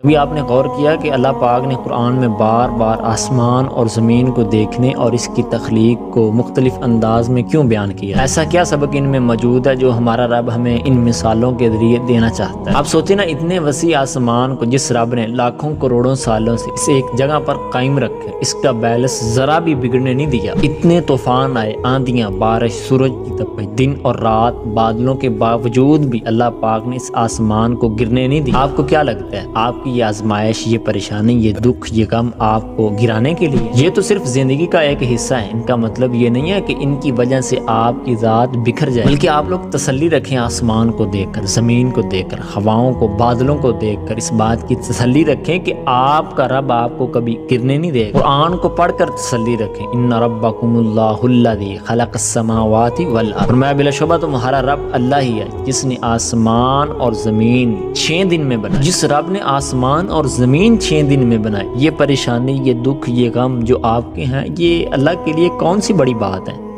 ابھی آپ نے غور کیا کہ اللہ پاک نے قرآن میں بار بار آسمان اور زمین کو دیکھنے اور اس کی تخلیق کو مختلف انداز میں کیوں بیان کیا؟ ایسا کیا سبق ان میں موجود ہے جو ہمارا رب ہمیں ان مثالوں کے ذریعے دینا چاہتا ہے؟ آپ سوچیں نا، اتنے وسیع آسمان کو جس رب نے لاکھوں کروڑوں سالوں سے اسے ایک جگہ پر قائم رکھے، اس کا بیلنس ذرا بھی بگڑنے نہیں دیا۔ اتنے طوفان آئے، آندیاں، بارش، سورج کی تپش، دن اور رات، بادلوں کے باوجود بھی اللہ پاک نے اس آسمان کو گرنے نہیں دیا۔ آپ کو کیا لگتا ہے، آپ کی یہ آزمائش، یہ پریشانی، یہ دکھ، یہ غم آپ کو گرانے کے لیے؟ یہ تو صرف زندگی کا ایک حصہ ہے۔ ان کا مطلب یہ نہیں ہے کہ ان کی وجہ سے آپ کی ذات بکھر جائے، بلکہ آپ لوگ تسلی رکھیں، آسمان کو دیکھ کر، زمین کو دیکھ کر، ہواؤں کو، بادلوں کو دیکھ کر اس بات کی تسلی رکھیں کہ آپ کا رب آپ کو کبھی گرنے نہیں دے گا۔ قرآن کو پڑھ کر تسلی رکھیں، ان ربکم اللہ الذی خلق السماوات والارض، فرمایا بلا شبہ تمہارا رب اللہ ہی ہے جس نے آسمان اور زمین 6 دن میں بنایا۔ جس رب نے آسمان اور زمین 6 دن میں بنائے، یہ پریشانی، یہ دکھ، یہ غم جو آپ کے ہیں، یہ اللہ کے لیے کون سی بڑی بات ہے؟